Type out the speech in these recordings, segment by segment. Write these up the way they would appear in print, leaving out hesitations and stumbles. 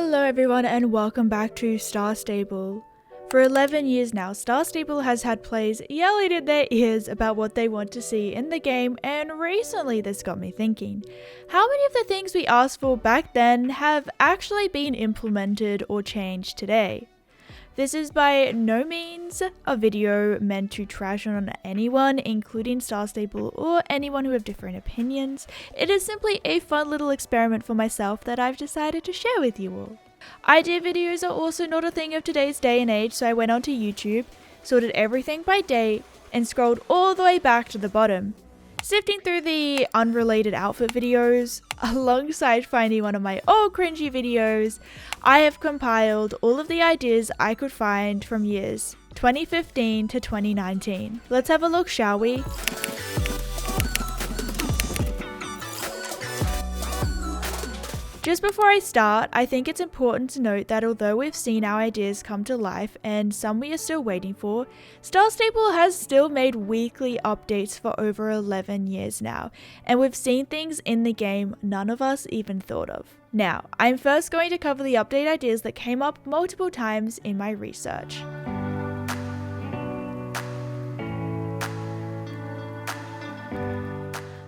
Hello everyone and welcome back to Star Stable. For 11 years now, Star Stable has had players yelling in their ears about what they want to see in the game, and recently this got me thinking, how many of the things we asked for back then have actually been implemented or changed today? This is by no means a video meant to trash on anyone, including Star Stable or anyone who have different opinions. It is simply a fun little experiment for myself that I've decided to share with you all. Idea videos are also not a thing of today's day and age, so I went onto YouTube, sorted everything by date, and scrolled all the way back to the bottom. Sifting through the unrelated outfit videos, alongside finding one of my old cringy videos, I have compiled all of the ideas I could find from years 2015 to 2019. Let's have a look, shall we? Just before I start, I think it's important to note that although we've seen our ideas come to life and some we are still waiting for, Star Stable has still made weekly updates for over 11 years now, and we've seen things in the game none of us even thought of. Now, I'm first going to cover the update ideas that came up multiple times in my research.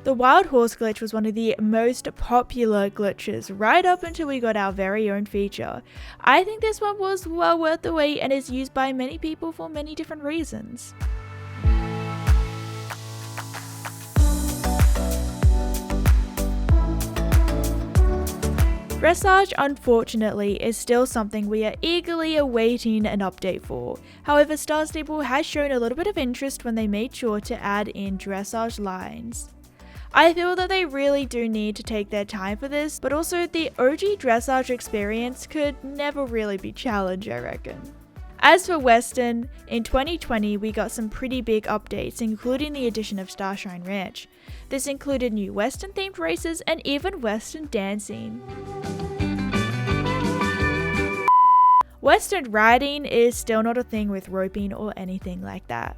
The wild horse glitch was one of the most popular glitches right up until we got our very own feature. I think this one was well worth the wait and is used by many people for many different reasons. Dressage, unfortunately, is still something we are eagerly awaiting an update for. However, Star Stable has shown a little bit of interest when they made sure to add in dressage lines. I feel that they really do need to take their time for this, but also the OG dressage experience could never really be challenged, I reckon. As for Western, in 2020 we got some pretty big updates, including the addition of Starshine Ranch. This included new Western themed races and even Western dancing. Western riding is still not a thing with roping or anything like that.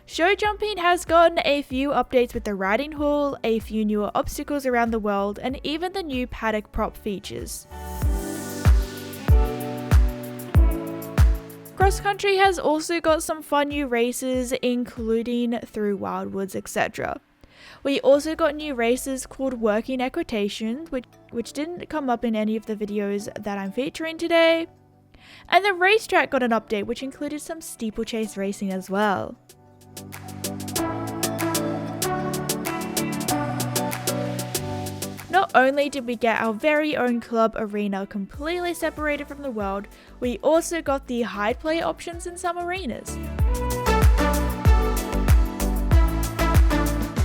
Show jumping has gotten a few updates with the riding hall, a few newer obstacles around the world, and even the new paddock prop features. Cross country has also got some fun new races, including through Wildwoods, etc. We also got new races called Working Equitation, which didn't come up in any of the videos that I'm featuring today. And the racetrack got an update which included some steeplechase racing as well. Not only did we get our very own club arena completely separated from the world, we also got the hide play options in some arenas.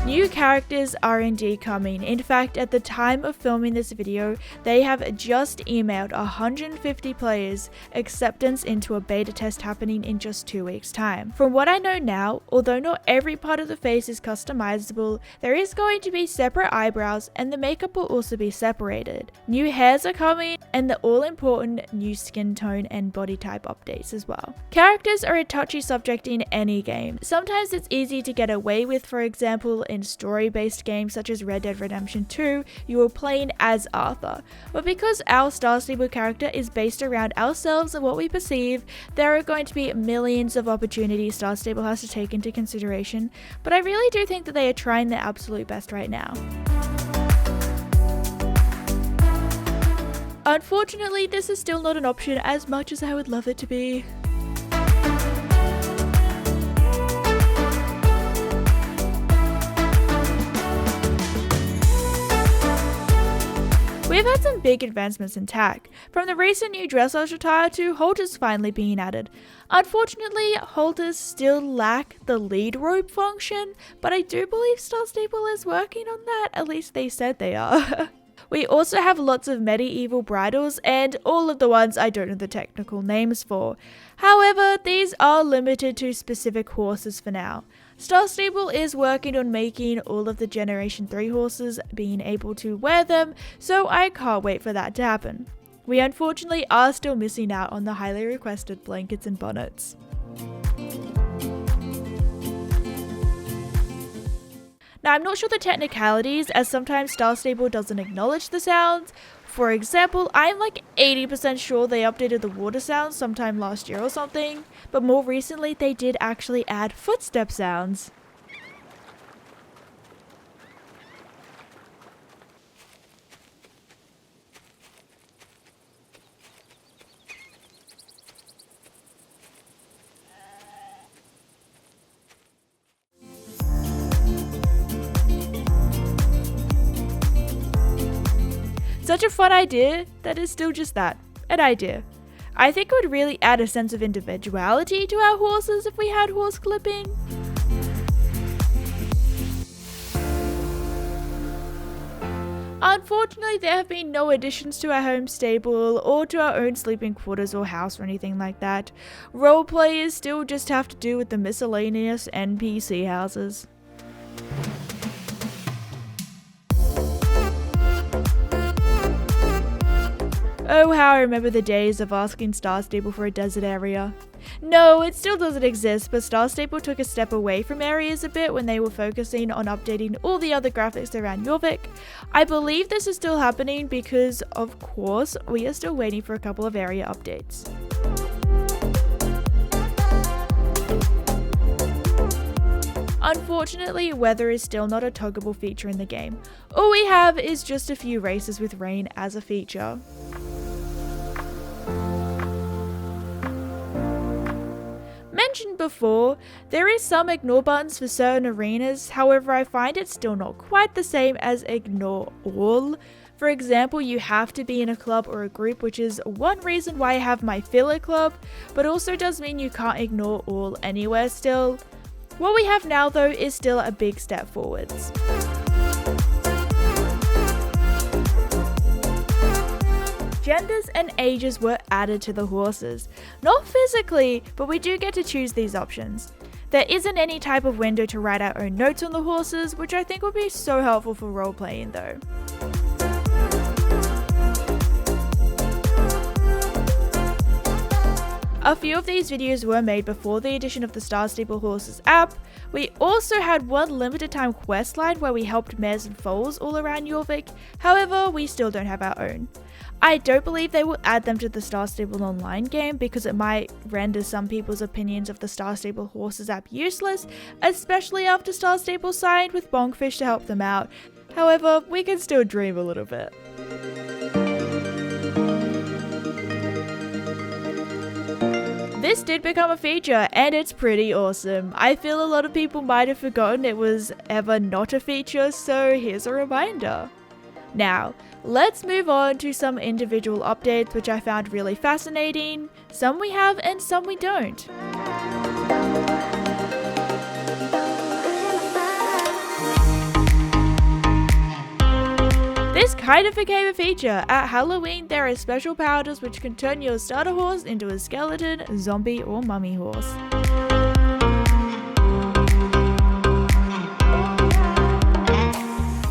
New characters are indeed coming. In fact, at the time of filming this video, they have just emailed 150 players acceptance into a beta test happening in just 2 weeks' time. From what I know now, although not every part of the face is customizable, there is going to be separate eyebrows and the makeup will also be separated. New hairs are coming and the all-important new skin tone and body type updates as well. Characters are a touchy subject in any game. Sometimes it's easy to get away with, for example, in story-based games such as Red Dead Redemption 2, you are playing as Arthur. But because our Star Stable character is based around ourselves and what we perceive, there are going to be millions of opportunities Star Stable has to take into consideration, but I really do think that they are trying their absolute best right now. Unfortunately, this is still not an option as much as I would love it to be. We've had some big advancements in tech, from the recent new dressage attire to halters finally being added. Unfortunately, halters still lack the lead rope function, but I do believe Star Stable is working on that, at least they said they are. We also have lots of medieval bridles and all of the ones I don't know the technical names for. However, these are limited to specific horses for now. Star Stable is working on making all of the Generation 3 horses being able to wear them, so I can't wait for that to happen. We unfortunately are still missing out on the highly requested blankets and bonnets. Now, I'm not sure the technicalities, as sometimes Star Stable doesn't acknowledge the sounds. For example, I'm like 80% sure they updated the water sounds sometime last year or something, but more recently they did actually add footstep sounds. Such a fun idea that is still just that, an idea. I think it would really add a sense of individuality to our horses if we had horse clipping. Unfortunately, there have been no additions to our home stable or to our own sleeping quarters or house or anything like that. Role players still just have to do with the miscellaneous NPC houses. Oh, how I remember the days of asking Star Stable for a desert area. No, it still doesn't exist, but Star Stable took a step away from areas a bit when they were focusing on updating all the other graphics around Jorvik. I believe this is still happening because, of course, we are still waiting for a couple of area updates. Unfortunately, weather is still not a toggable feature in the game. All we have is just a few races with rain as a feature. Mentioned before, there is some ignore buttons for certain arenas, however I find it still not quite the same as ignore all. For example, you have to be in a club or a group, which is one reason why I have my filler club, but also does mean you can't ignore all anywhere still. What we have now though is still a big step forwards. Genders and ages were added to the horses. Not physically, but we do get to choose these options. There isn't any type of window to write our own notes on the horses, which I think would be so helpful for role playing though. A few of these videos were made before the addition of the Star Stable Horses app. We also had one limited time quest line where we helped mares and foals all around Jorvik, however we still don't have our own. I don't believe they will add them to the Star Stable Online game because it might render some people's opinions of the Star Stable Horses app useless, especially after Star Stable signed with Bonkfish to help them out. However, we can still dream a little bit. This did become a feature and it's pretty awesome. I feel a lot of people might have forgotten it was ever not a feature, so here's a reminder. Now, let's move on to some individual updates which I found really fascinating. Some we have and some we don't. This kind of became a feature. At Halloween, there are special powders which can turn your starter horse into a skeleton, zombie, or mummy horse.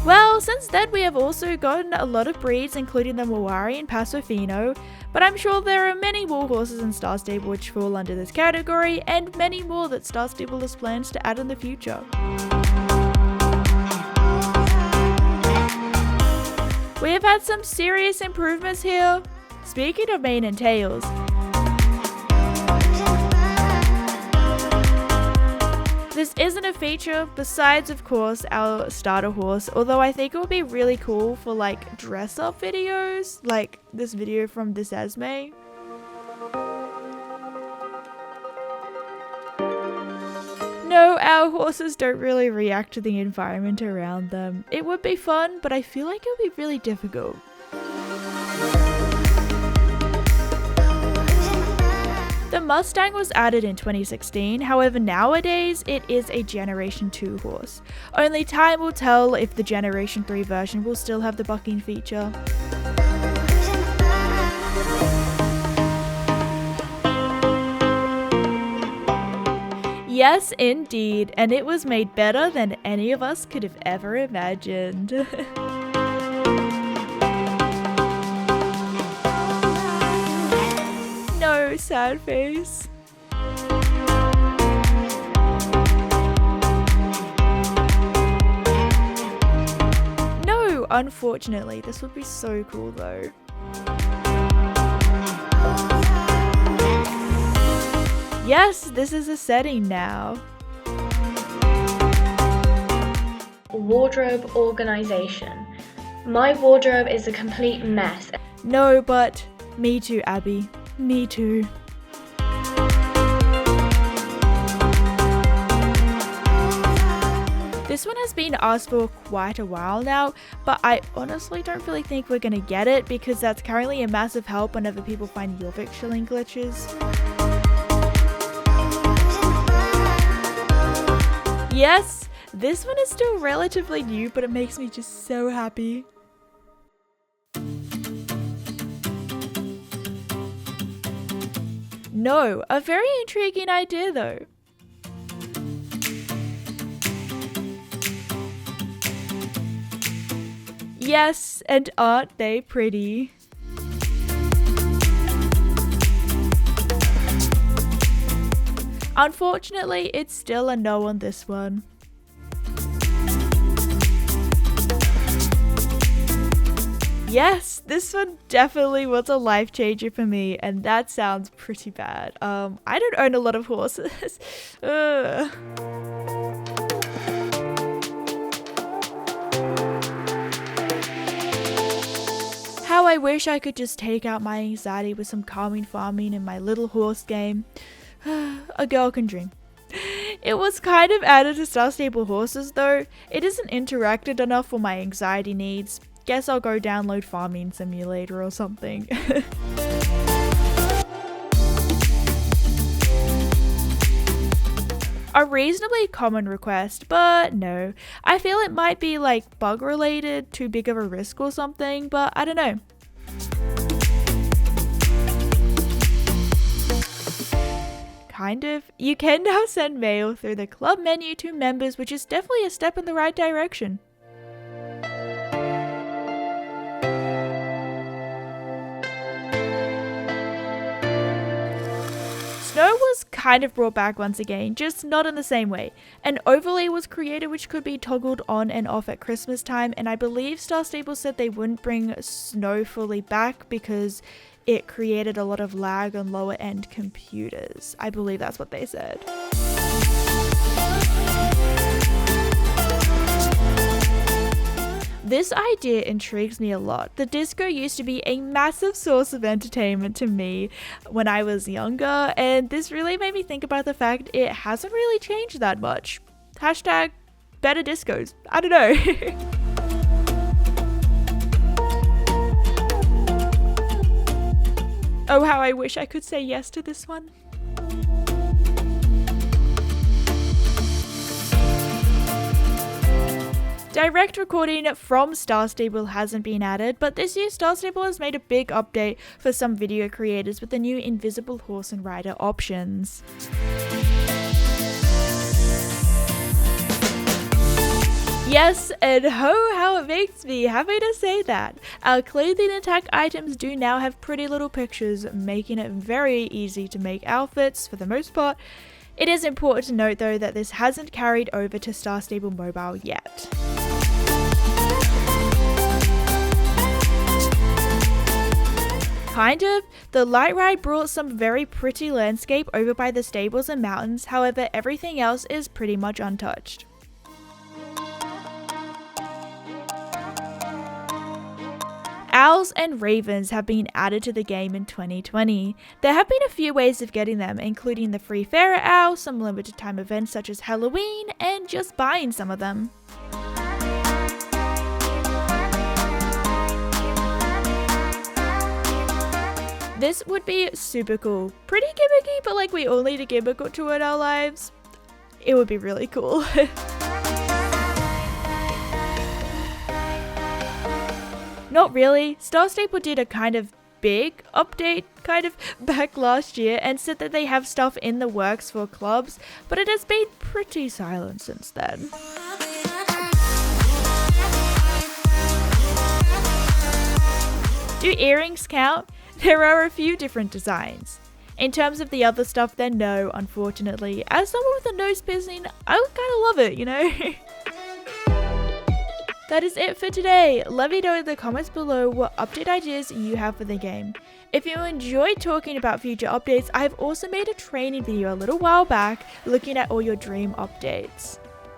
Well, since then we have also gotten a lot of breeds including the Mawari and Paso Fino, but I'm sure there are many more horses in Star Stable which fall under this category and many more that Star Stable has plans to add in the future. We have had some serious improvements here. Speaking of mane and tails, this isn't a feature besides of course our starter horse, although I think it would be really cool for like dress up videos, like this video from This Esme. No, our horses don't really react to the environment around them. It would be fun, but I feel like it would be really difficult. The Mustang was added in 2016, however nowadays it is a Generation 2 horse. Only time will tell if the Generation 3 version will still have the bucking feature. Yes, indeed, and it was made better than any of us could have ever imagined. No, sad face. No, unfortunately. This would be so cool though. Yes, this is a setting now. Wardrobe organization. My wardrobe is a complete mess. No, but me too, Abby. Me too. This one has been asked for quite a while now, but I honestly don't really think we're gonna get it because that's currently a massive help whenever people find your pixeling glitches. Yes, this one is still relatively new, but it makes me just so happy. No, a very intriguing idea though. Yes, and aren't they pretty? Unfortunately, it's still a no on this one. Yes, this one definitely was a life changer for me, and that sounds pretty bad. I don't own a lot of horses. Ugh. How I wish I could just take out my anxiety with some calming farming in my little horse game. A girl can dream. It was kind of added to Star Stable horses though. It isn't interacted enough for my anxiety needs. Guess I'll go download Farming Simulator or something. A reasonably common request, but no. I feel it might be like bug related, too big of a risk or something, but I don't know. Kind of. You can now send mail through the club menu to members, which is definitely a step in the right direction. Snow was kind of brought back once again, just not in the same way. An overlay was created which could be toggled on and off at Christmas time, and I believe Star Stable said they wouldn't bring Snow fully back because it created a lot of lag on lower end computers. I believe that's what they said. This idea intrigues me a lot. The disco used to be a massive source of entertainment to me when I was younger, and this really made me think about the fact it hasn't really changed that much. Hashtag better discos. I don't know. Oh, how I wish I could say yes to this one. Direct recording from Star Stable hasn't been added, but this year Star Stable has made a big update for some video creators with the new invisible horse and rider options. Yes, and ho, how it makes me happy to say that. Our clothing and tech items do now have pretty little pictures, making it very easy to make outfits for the most part. It is important to note though that this hasn't carried over to Star Stable Mobile yet. Kind of. The light ride brought some very pretty landscape over by the stables and mountains, however everything else is pretty much untouched. Owls and ravens have been added to the game in 2020. There have been a few ways of getting them, including the free ferret owl, some limited time events such as Halloween, and just buying some of them. This would be super cool. Pretty gimmicky, but like we all need a gimmick or two in our lives. It would be really cool. Not really. Star Stable did a kind of big update back last year and said that they have stuff in the works for clubs, but it has been pretty silent since then. Do earrings count? There are a few different designs. In terms of the other stuff, then no, unfortunately. As someone with a nose piercing, I kind of love it, you know? That is it for today. Let me know in the comments below what update ideas you have for the game. If you enjoyed talking about future updates, I've also made a training video a little while back looking at all your dream updates.